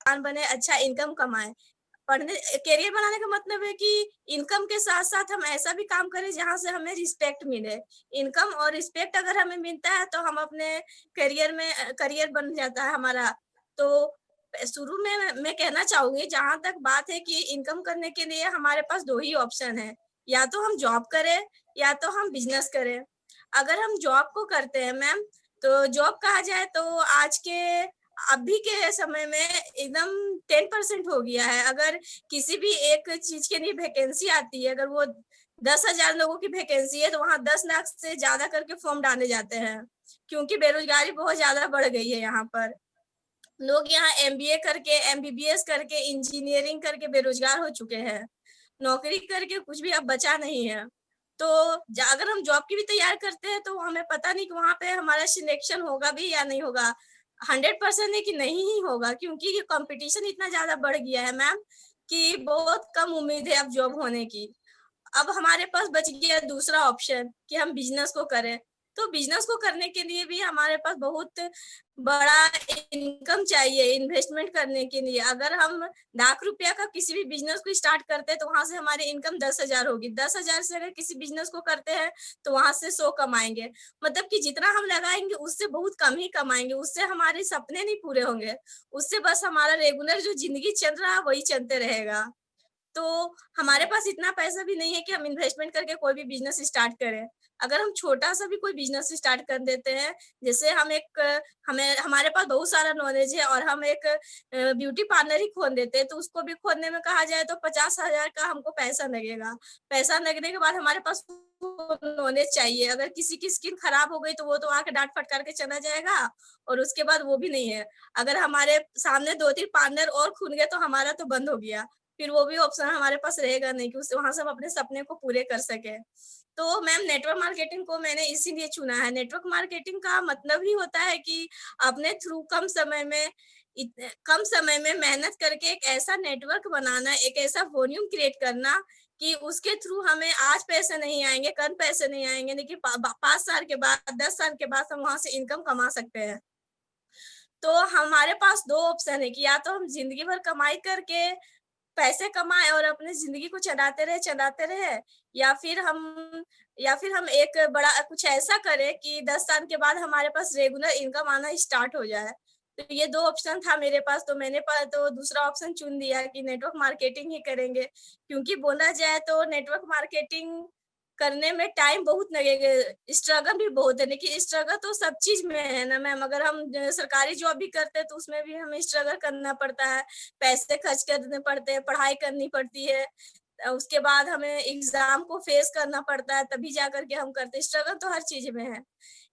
बने, अच्छा इनकम कमाएँ। पढ़ने करियर बनाने का मतलब है कि इनकम के साथ-साथ हम ऐसा भी काम करें जहाँ से हमें रिस्पेक्ट मिले। इनकम और रिस्पेक्ट अगर हमें मिलता है तो हम अपने करियर बन जाता है हमारा। तो शुरू में मैं कहना चाहूँगी जहाँ तक बात है कि इनकम करने के लिए हमारे पास 2 ही ऑप्शन हैं, या तो हम जॉब करें या तो हम बिज़नेस करें। अगर हम जॉब को करते हैं मैम, तो जॉब कहा जाए तो आज के अभी के समय में एकदम 10% हो गया है। अगर किसी भी एक चीज़ के लिए वैकेंसी आती है, अगर वो 10,000 लोगों की वैकेंसी है, तो वहाँ 10 लाख से ज़्यादा करके फॉर्म डाले जाते हैं, क्योंकि बेरोज़गारी बहुत ज़्यादा बढ़ गई है यहाँ पर। लोग यहाँ एमबीए करके, एमबीबीएस करके, इंजीनियरिंग करके बेरोज़गार हो चुके हैं। नौकरी करके कुछ भी अब बचा नहीं है। तो अगर हम जॉब की भी तैयार करते हैं तो हमें पता नहीं कि वहाँ पे हमारा सिलेक्शन होगा भी या नहीं होगा। 100% है कि नहीं ही होगा, क्योंकि ये कंपटीशन इतना ज़्यादा बढ़ गया है मैम कि बहुत कम उम्मीद है अब जॉब होने की। अब हमारे पास बच गया दूसरा ऑप्शन कि हम बिज़नेस को करें। तो बिज़नेस को करने के लिए भी हमारे पास बहुत बड़ा इनकम चाहिए इन्वेस्टमेंट करने के लिए। अगर हम लाख रुपया का किसी भी बिज़नेस को स्टार्ट करते हैं तो वहाँ से हमारी इनकम 10,000 होगी। 10,000 से अगर किसी बिज़नेस को करते हैं तो वहाँ से 100 कमाएँगे। मतलब कि जितना हम लगाएँगे उससे बहुत कम ही कमाएँगे, उससे हमारे सपने नहीं पूरे होंगे। उससे बस हमारा रेगुलर जो ज़िंदगी चल रहा है वही चलते रहेगा। तो हमारे पास इतना पैसा भी नहीं है कि हम इन्वेस्टमेंट करके कोई भी बिज़नेस स्टार्ट करें। अगर हम छोटा-सा भी कोई बिज़नेस स्टार्ट कर देते हैं, जैसे हमें हमारे पास बहुत सारा नॉलेज है और हम एक ब्यूटी पार्लर ही खोल देते हैं, तो उसको भी खोलने में कहा जाए तो 50,000 का हमको पैसा लगेगा। पैसा लगने के बाद हमारे पास वो नॉलेज चाहिए। अगर किसी की स्किन खराब हो गई तो वो तो आके डाँट-फटकार के चला जाएगा और उसके बाद वो भी नहीं है। अगर हमारे सामने 2-3 पार्लर और खुल गए तो हमारा तो बंद हो गया। फिर वो भी ऑप्शन हमारे पास रहेगा नहीं कि उससे वहाँ से हम अपने सपने को पूरे कर सकें। तो मैम नेटवर्क मार्केटिंग को मैंने इसीलिए चुना है। नेटवर्क मार्केटिंग का मतलब ही होता है कि अपने थ्रू कम समय में मेहनत करके एक ऐसा नेटवर्क बनाना, एक ऐसा वॉल्यूम क्रिएट करना कि उसके थ्रू हमें आज पैसे नहीं आएँगे, कल पैसे नहीं आएँगे, लेकिन 5 साल के बाद, 10 साल के बाद हम वहाँ से इनकम कमा सकते हैं। तो हमारे पास 2 ऑप्शन है कि या तो हम ज़िंदगी भर कमाई करके पैसे कमाएँ और अपनी ज़िंदगी को चलाते रहे, या फिर हम एक बड़ा कुछ ऐसा करें कि 10 साल के बाद हमारे पास रेगुलर इनकम आना स्टार्ट हो जाए। तो ये 2 ऑप्शन था मेरे पास, तो मैंने तो दूसरा ऑप्शन चुन लिया कि नेटवर्क मार्केटिंग ही करेंगे। क्योंकि बोला जाए तो नेटवर्क मार्केटिंग करने में टाइम बहुत लगेगा, स्ट्रगल भी बहुत है, लेकिन स्ट्रगल तो सब चीज़ में है ना मैम। अगर हम सरकारी जॉब भी करते हैं तो उसमें भी हमें स्ट्रगल करना पड़ता है। पैसे खर्च करने पड़ते हैं, पढ़ाई करनी पड़ती है। उसके बाद हमें एग्ज़ाम को फेस करना पड़ता है, तभी जा कर के हम करते हैं। स्ट्रगल तो हर चीज़ में है।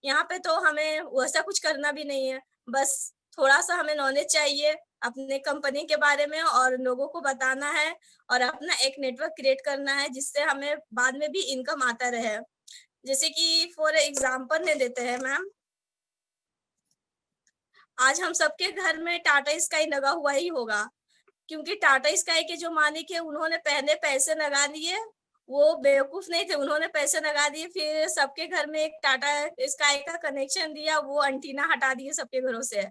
यहाँ पे तो हमें वैसा कुछ करना भी नहीं है। बस थोड़ा-सा हमें नॉलेज चाहिए अपने कंपनी के बारे में और लोगों को बताना है और अपना एक नेटवर्क क्रिएट करना है, जिससे हमें बाद में भी इनकम आता रहे। जैसे कि फॉर एग्ज़ाम्पल ले लेते हैं मैम, आज हम सबके घर में टाटा स्काई लगा हुआ ही होगा। क्योंकि टाटा स्काई के जो मालिक हैं उन्होंने पहले पैसे लगा लिए, वो बेवकूफ़ नहीं थे, उन्होंने पैसे लगा दिए, फिर सबके घर में एक टाटा स्काई का कनेक्शन दिया, वो एंटीना हटा दिए सबके घरों से।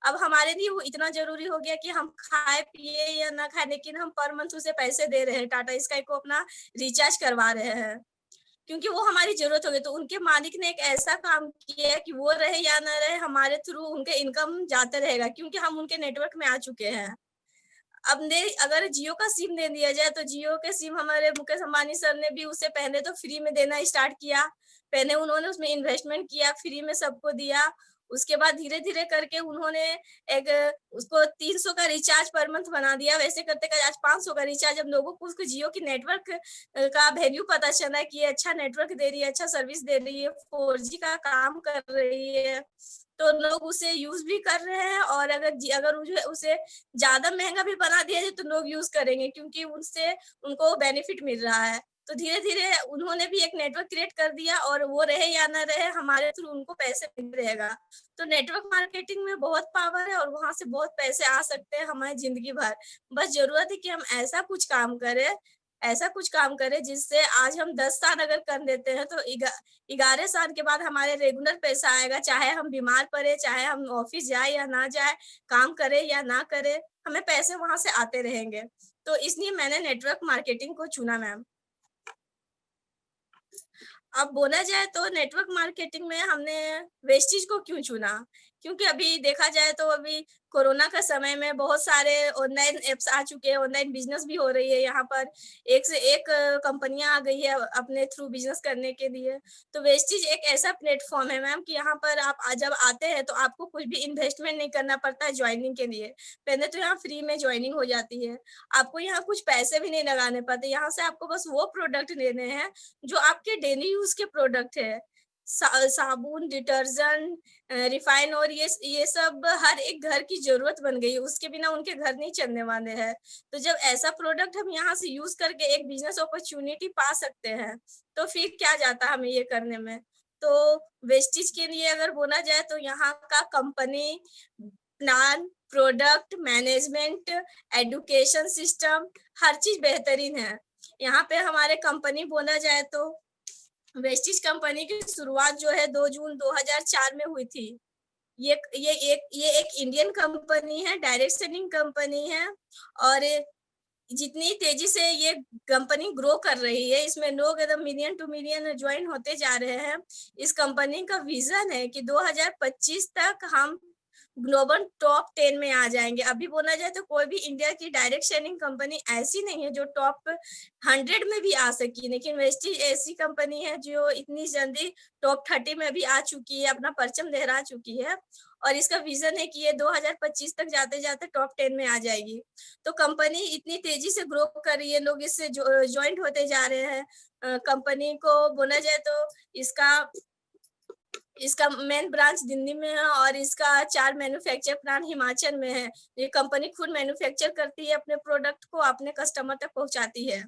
अब हमारे लिए वो इतना ज़रूरी हो गया कि हम खाए-पिए या ना खाएँ, लेकिन हम पर मंथ उसे पैसे दे रहे हैं, टाटा स्काई को अपना रिचार्ज करवा रहे हैं। क्योंकि वो हमारी ज़रूरत हो गई, तो उनके मालिक ने एक ऐसा काम किया है कि वो रहे या ना रहे, हमारे थ्रू उनके इनकम जाता रहेगा, क्योंकि हम उनके नेटवर्क में आ चुके हैं। अब ने अगर जियो का सिम ले लिया जाए तो जियो के सिम हमारे मुकेश अंबानी सर ने भी उसे पहले तो फ्री में देना स्टार्ट किया। पहले उन्होंने उसमें इन्वेस्टमेंट किया, फ्री में सबको दिया। उसके बाद धीरे-धीरे करके उन्होंने एक उसको 300 का रिचार्ज पर मंथ बना दिया। वैसे करते-करते आज 500 का रिचार्ज, अब लोगों को उसको जियो की नेटवर्क का वैल्यू पता चला कि ये अच्छा नेटवर्क दे रही है, अच्छा सर्विस दे रही है, 4G का काम कर रही है। तो लोग उसे यूज़ भी कर रहे हैं, और अगर जो है उसे ज़्यादा महँगा भी बना दिया जाए तो लोग यूज़ करेंगे, क्योंकि उनसे उनको बेनिफिट मिल रहा है। तो धीरे-धीरे उन्होंने भी एक नेटवर्क क्रिएट कर दिया, और वो रहे या ना रहे हमारे थ्रू उनको पैसे मिल रहेगा। तो नेटवर्क मार्केटिंग में बहुत पावर है और वहाँ से बहुत पैसे आ सकते हैं हमारी ज़िंदगी भर। बस ज़रूरत है कि हम ऐसा कुछ काम करें जिससे आज हम 10 साल अगर कर लेते हैं तो 11 साल के बाद हमारे रेगुलर पैसा आएगा, चाहे हम बीमार पड़े, चाहे हम ऑफ़िस जाएँ या ना जाएँ, काम करें या ना करें। हमें पैसे वहां से आते रहेंगे। तो इसलिए मैंने नेटवर्क मार्केटिंग को चुना मैम। अब बोला जाए तो नेटवर्क मार्केटिंग में हमने वेस्टीज को क्यों चुना? क्योंकि अभी देखा जाए तो अभी कोरोना का समय में बहुत सारे ऑनलाइन एप्स आ चुके हैं, ऑनलाइन बिज़नेस भी हो रही है यहाँ पर। एक से एक कंपनियाँ आ गई है अपने थ्रू बिज़नेस करने के लिए। तो वेस्टीज एक ऐसा प्लेटफ़ॉर्म है मैम कि यहाँ पर आप जब आते हैं तो आपको कुछ भी इन्वेस्टमेंट नहीं करना पड़ता है जॉइनिंग के लिए। पहले तो यहाँ फ्री में जॉइनिंग हो जाती है। आपको यहाँ कुछ पैसे भी नहीं लगाने पड़ते। यहाँ से आपको बस वो प्रोडक्ट लेने हैं जो आपके डेली यूज के प्रोडक्ट है। साबुन, डिटर्जेंट, रिफाइन और ये सब हर एक घर की जरूरत बन गई है। उसके बिना उनके घर नहीं चलने वाले हैं। तो जब ऐसा प्रोडक्ट हम यहाँ से यूज करके एक बिजनेस अपॉर्चुनिटी पा सकते हैं तो फिर क्या जाता हमें ये करने में। तो वेस्टिज के लिए अगर बोला जाए तो यहाँ का company plan, product management, education system हर चीज बेहतरीन है। यहाँ पे हमारे कंपनी बोला जाए तो वेस्टिज कंपनी की शुरुआत जो है 2 जून 2004 में हुई थी। ये एक इंडियन कंपनी है, डायरेक्ट सेलिंग कंपनी है और जितनी तेजी से ये कंपनी ग्रो कर रही है, इसमें लोग एकदम मिलियन टू मिलियन ज्वाइन होते जा रहे हैं। इस कंपनी का विजन है कि 2025 तक हम ग्लोबल टॉप 10 में आ जाएंगे। अभी बोला जाए तो कोई भी इंडिया की डायरेक्ट सेलिंग कंपनी ऐसी नहीं है जो टॉप 100 में भी आ सकी, लेकिन वेस्टीज ऐसी कंपनी है जो इतनी जल्दी टॉप 30 में भी आ चुकी है, अपना परचम लहरा चुकी है और इसका विजन है कि ये 2025 तक जाते जाते टॉप 10 में आ जाएगी। तो कंपनी इतनी तेजी से ग्रो कर रही है, लोग इससे ज्वाइंट होते जा रहे हैं। कंपनी को बोला जाए तो इसका मेन ब्रांच दिल्ली में है और इसका 4 मैन्युफैक्चर प्लांट हिमाचल में है। ये कंपनी खुद मैन्युफैक्चर करती है, अपने प्रोडक्ट को अपने कस्टमर तक पहुंचाती है।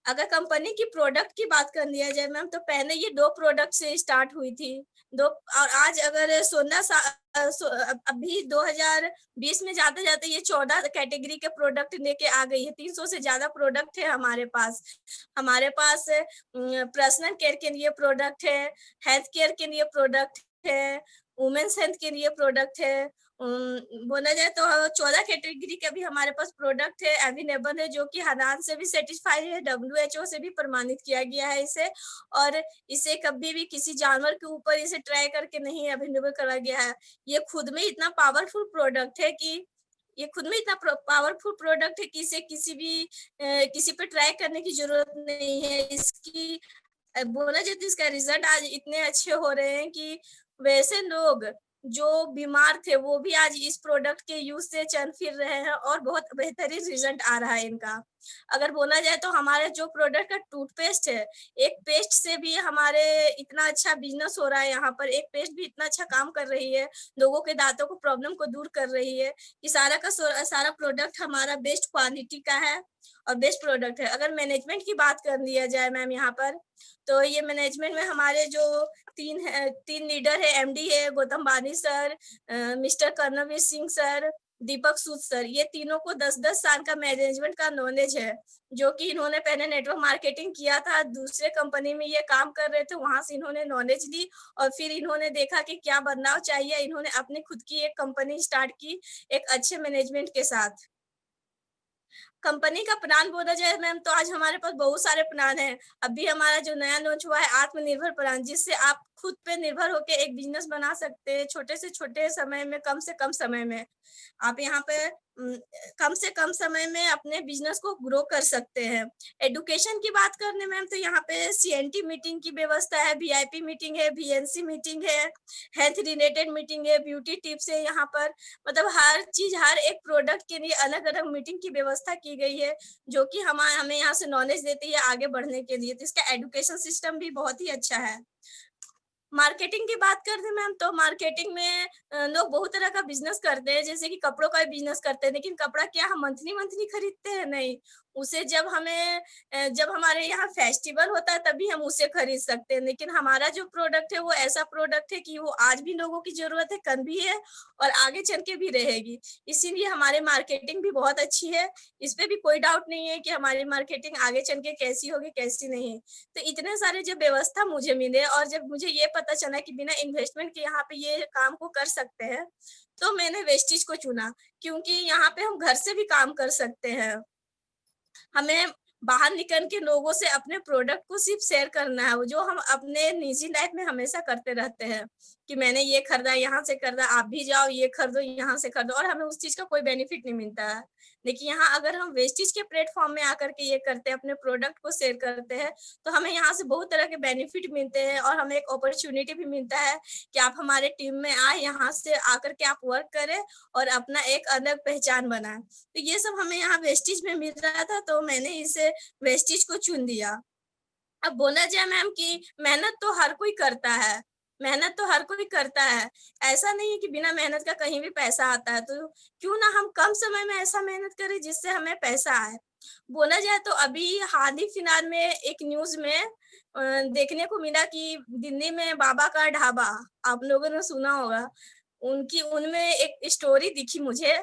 अगर कंपनी की प्रोडक्ट की बात कर लिया जाए मैम तो पहले ये 2 प्रोडक्ट से स्टार्ट हुई थी। और आज अगर अभी 2020 में जाते जाते ये 14 कैटेगरी के प्रोडक्ट लेके आ गई है। 300 से ज्यादा प्रोडक्ट है हमारे पास। हमारे पास पर्सनल केयर के लिए प्रोडक्ट है, हेल्थ केयर के लिए प्रोडक्ट है, वुमेन्स हेल्थ के लिए प्रोडक्ट है। बोला जाए तो 14 कैटेगरी के भी हमारे पास प्रोडक्ट है अवेलेबल है, जो कि हनान से भी सर्टिफाइड है, WHO से भी प्रमाणित किया गया है इसे। और इसे कभी भी किसी जानवर के ऊपर इसे ट्राई करके नहीं अवेलेबल करा गया है। ये खुद में इतना पावरफुल प्रोडक्ट है कि इसे किसी पे ट्राई करने की जरूरत नहीं है। इसकी बोला जाए तो इसका रिजल्ट आज इतने अच्छे हो रहे हैं कि वैसे लोग जो बीमार थे वो भी आज इस प्रोडक्ट के यूज से चल फिर रहे हैं और बहुत बेहतरीन रिजल्ट आ रहा है इनका। अगर बोला जाए तो हमारे जो प्रोडक्ट का टूथपेस्ट है, एक पेस्ट से भी हमारे इतना अच्छा बिजनेस हो रहा है। यहाँ पर एक पेस्ट भी इतना अच्छा काम कर रही है, लोगों के दांतों को प्रॉब्लम को दूर कर रही है कि सारा प्रोडक्ट हमारा बेस्ट क्वालिटी का है और बेस्ट प्रोडक्ट है। अगर मैनेजमेंट की बात कर लिया जाए मैम यहाँ पर, तो ये मैनेजमेंट में हमारे जो तीन लीडर है, MD है Gautam Bani sir, mister Karanveer Singh sir, Deepak Sood sir, ये तीनों को 10-10 साल का मैनेजमेंट का नॉलेज है, जो कि इन्होंने पहले नेटवर्क मार्केटिंग किया था, दूसरे कंपनी में ये काम कर रहे थे, वहां से इन्होंने नॉलेज ली और फिर इन्होंने देखा कि क्या बदलाव चाहिए, इन्होंने अपनी खुद की एक कंपनी स्टार्ट की एक अच्छे मैनेजमेंट के साथ। कंपनी का प्लान बोला जाए मैम तो आज हमारे पास बहुत सारे प्लान हैं। अभी हमारा जो नया लॉन्च हुआ है आत्मनिर्भर प्लान, जिससे आप खुद पे निर्भर होकर एक बिजनेस बना सकते हैं, छोटे से छोटे समय में, कम से कम समय में। आप यहाँ पे कम से कम समय में अपने बिजनेस को ग्रो कर सकते हैं। एडुकेशन की बात करने मैम तो यहाँ पे CNT मीटिंग की व्यवस्था है, VIP मीटिंग है, VNC मीटिंग है, हेल्थ रिलेटेड मीटिंग है, ब्यूटी टिप्स है। यहाँ पर मतलब हर चीज, हर एक प्रोडक्ट के लिए अलग अलग मीटिंग की व्यवस्था की गई है, जो कि हमें यहाँ से नॉलेज देती है आगे बढ़ने के लिए। तो इसका एजुकेशन सिस्टम भी बहुत ही अच्छा है। मार्केटिंग की बात करते हैं मैम तो मार्केटिंग में लोग बहुत तरह का बिजनेस करते हैं, जैसे कि कपड़ों का बिजनेस करते हैं, लेकिन कपड़ा क्या हम मंथली मंथली खरीदते हैं? नहीं, उसे जब हमारे यहाँ फेस्टिवल होता है तभी हम उसे खरीद सकते हैं। लेकिन हमारा जो प्रोडक्ट है वो ऐसा प्रोडक्ट है कि वो आज भी लोगों की ज़रूरत है, कल भी है और आगे चल के भी रहेगी। इसीलिए हमारी मार्केटिंग भी बहुत अच्छी है। इस पे भी कोई डाउट नहीं है कि हमारी मार्केटिंग आगे चल के कैसी होगी, कैसी नहीं। तो इतने सारे जब व्यवस्था मुझे मिले और जब मुझे ये पता चला कि बिना इन्वेस्टमेंट के यहाँ पे ये काम को कर सकते हैं, तो मैंने वेस्टीज को चुना क्योंकि यहाँ पे हम घर से भी काम कर सकते हैं। हमें बाहर निकल के लोगों से अपने प्रोडक्ट को सिर्फ शेयर करना है, वो जो हम अपने निजी लाइफ में हमेशा करते रहते हैं कि मैंने ये खरीदा, यहाँ से खरीदा, आप भी जाओ ये खरीदो, यहाँ से खरीदो और हमें उस चीज़ का कोई बेनिफिट नहीं मिलता है। लेकिन यहाँ अगर हम वेस्टेज के प्लेटफ़ॉर्म में आकर के ये करते हैं, अपने प्रोडक्ट को शेयर करते हैं, तो हमें यहाँ से बहुत तरह के बेनिफिट मिलते हैं और हमें एक अपॉर्च्युनिटी भी मिलता है कि आप हमारे टीम में आए, यहाँ से आकर के आप वर्क करें और अपना एक अलग पहचान बनाएँ। तो ये सब हमें यहाँ वेस्टेज में मिल रहा था, तो मैंने इसे वेस्टेज को चुन दिया। अब बोला जाए मैम कि मेहनत तो हर कोई करता है, मेहनत तो हर कोई करता है। ऐसा नहीं है कि बिना मेहनत का कहीं भी पैसा आता है, तो क्यों ना हम कम समय में ऐसा मेहनत करें जिससे हमें पैसा आए। बोला जाए तो अभी हाल ही फिलहाल में एक न्यूज़ में देखने को मिला कि दिल्ली में बाबा का ढाबा, आप लोगों ने सुना होगा। उनकी उनमें एक स्टोरी दिखी मुझे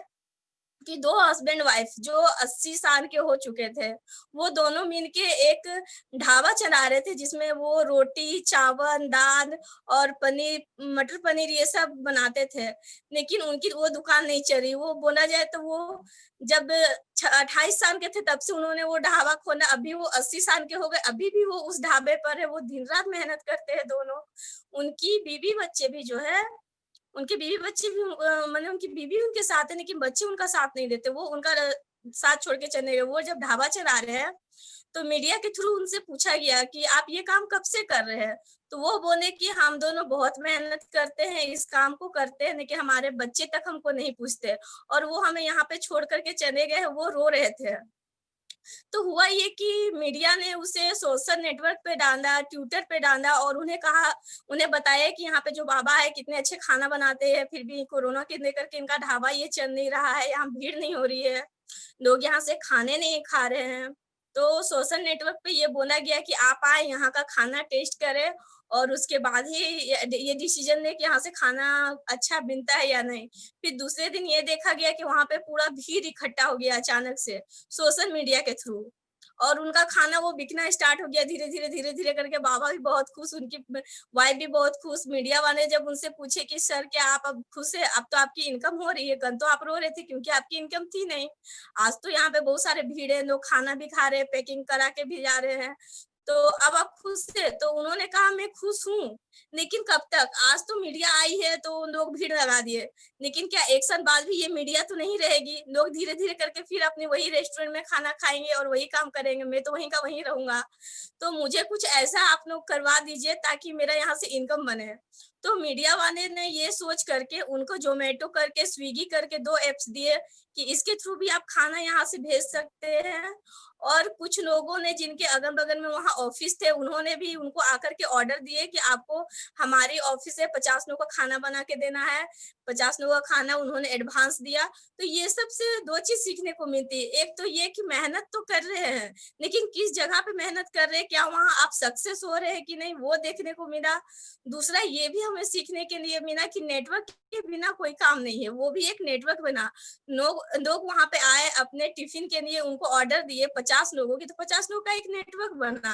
कि 2 हस्बैंड वाइफ जो 80 साल के हो चुके थे, वो दोनों मिलके एक ढाबा चला रहे थे जिसमें वो रोटी, चावल, दाल और पनीर मटर पनीर ये सब बनाते थे। लेकिन उनकी वो दुकान नहीं चली, वो बोला जाए तो वो जब 28 साल के थे तब से उन्होंने वो ढाबा खोला, अभी वो 80 साल के हो गए, अभी भी वो उस ढाबे पर है, वो दिन-रात मेहनत करते हैं दोनों। उनकी बीवी-बच्चे भी जो है उनके बीवी-बच्चे भी मतलब उनकी बीवी उनके साथ है लेकिन बच्चे उनका साथ नहीं देते। वो उनका साथ छोड़ के चले गए। वो जब ढाबा चला रहे हैं, तो मीडिया के थ्रू उनसे पूछा गया कि आप ये काम कब से कर रहे हैं? तो वो बोले कि हम दोनों बहुत मेहनत करते हैं, इस काम को करते हैं लेकिन हमारे बच्चे तक हमको नहीं पूछते और वो हमें यहाँ पे छोड़ कर के चले गए हैं, वो रो रहे थे। तो हुआ ये कि मीडिया ने उसे सोशल नेटवर्क पे डाला, ट्विटर पे डाला और उन्हें बताया कि यहाँ पे जो बाबा है कितने अच्छे खाना बनाते हैं, फिर भी कोरोना के लेकर के इनका ढाबा ये चल नहीं रहा है, यहाँ भीड़ नहीं हो रही है, लोग यहाँ से खाने नहीं खा रहे हैं। तो सोशल नेटवर्क पे ये बोला गया कि आप आए यहाँ का खाना टेस्ट करें और उसके बाद ही ये डिसीजन लें कि यहाँ से खाना अच्छा बनता है या नहीं। फिर दूसरे दिन ये देखा गया कि वहाँ पे पूरा भीड़ इकट्ठा हो गया अचानक से। सोशल मीडिया के थ्रू और उनका खाना वो बिकना स्टार्ट हो गया धीरे-धीरे करके बाबा भी बहुत खुश, उनकी वाइफ भी बहुत खुश। मीडिया वाले जब उनसे पूछे कि सर क्या आप अब खुश हैं? अब तो आपकी इनकम हो रही है, कल तो आप रो रहे थे क्योंकि आपकी इनकम थी नहीं। आज तो यहाँ पे बहुत सारे भीड़ है, लोग खाना भी खा रहे हैं, पैकिंग करा के भी जा रहे हैं। तो अब आप खुश थे? तो उन्होंने कहा मैं खुश हूँ, लेकिन कब तक? आज तो मीडिया आई है तो लोग भीड़ लगा दिए। लेकिन क्या 1 साल बाद भी ये मीडिया तो नहीं रहेगी। लोग धीरे-धीरे करके फिर अपने वही रेस्टोरेंट में खाना खाएँगे और वही काम करेंगे। मैं तो वहीं का वहीं रहूँगा। तो मुझे कुछ ऐसा आप लोग करवा दीजिए ताकि मेरा यहाँ से इनकम बने। तो मीडिया वाले ने ये सोच करके उनको ज़ोमैटो करके, स्विगी करके 2 ऐप्स दिए कि इसके थ्रू भी आप खाना यहाँ से भेज सकते हैं। और कुछ लोगों ने जिनके अगल-बगल में वहाँ ऑफ़िस थे, उन्होंने भी उनको आकर के ऑर्डर दिए कि आपको हमारी ऑफ़िस से 50 लोगों का खाना बना के देना है। 50 लोगों का खाना उन्होंने एडवांस दिया। तो ये सब से 2 चीज़ सीखने को मिलती है। एक तो ये कि मेहनत तो कर रहे हैं, लेकिन किस जगह पे मेहनत कर रहे हैं, क्या वहाँ आप सक्सेस हो रहे हैं कि नहीं, वो देखने को मिला। दूसरा ये भी हमें सीखने के लिए मिला कि नेटवर्क के बिना कोई काम नहीं है, वो भी एक नेटवर्क बना। लोग लोग वहाँ पे आए अपने टिफ़िन के लिए उनको ऑर्डर दिए 50 लोगों की, तो 50 लोग का एक नेटवर्क बना।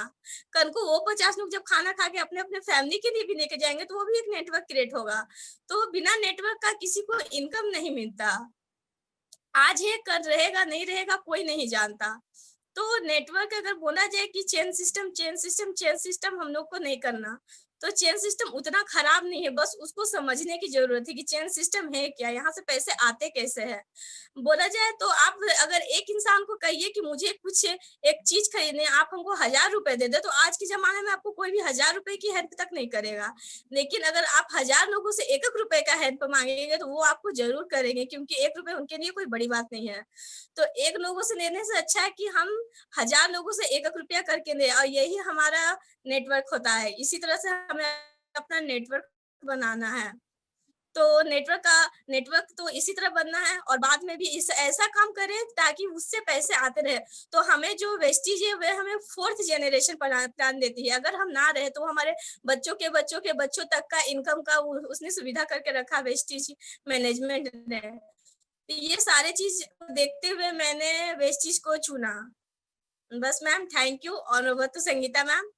कल को वो 50 लोग जब खाना खा के अपने-अपने फैमिली के लिए भी लेके जाएँगे, तो वो भी एक नेटवर्क क्रिएट होगा। तो बिना नेटवर्क का किसी को इनकम नहीं मिलता। आज है, कल रहेगा, नहीं रहेगा, कोई नहीं जानता। तो नेटवर्क अगर बोला जाए कि चेन सिस्टम हम लोग को नहीं करना। तो चेन सिस्टम उतना खराब नहीं है, बस उसको समझने की ज़रूरत है कि चेन सिस्टम है क्या? यहाँ से पैसे आते कैसे हैं? बोला जाए तो आप अगर एक इंसान को कहिए कि मुझे कुछ एक चीज़ खरीदनी है, आप हमको ₹1000 दे दें, तो आज के ज़माने में आपको कोई भी ₹1000 की हेल्प तक नहीं करेगा। लेकिन अगर आप 1000 लोगों से ₹1-1 का हेल्प माँगेंगे, तो वो आपको ज़रूर करेंगे क्योंकि ₹1 उनके लिए कोई बड़ी बात नहीं है। तो 1 लोगों से लेने से अच्छा है कि हम 1000 लोगों से 1-1 रुपया करके दें और यही हमारा नेटवर्क होता है। इसी तरह से हमें अपना नेटवर्क बनाना है। तो नेटवर्क तो इसी तरह बनना है और बाद में भी इस ऐसा काम करें ताकि उससे पैसे आते रहे। तो हमें जो वेस्टेज है वह हमें 4th जनरेशन प्रदान देती है। अगर हम ना रहे तो हमारे बच्चों के बच्चों के बच्चों तक का इनकम का उसने सुविधा करके रखा वेस्टेज मैनेजमेंट ने। तो ये सारे चीज देखते हुए मैंने वेस्टेज को चुना। बस मैम, थैंक यू। और वो तो संगीता मैम।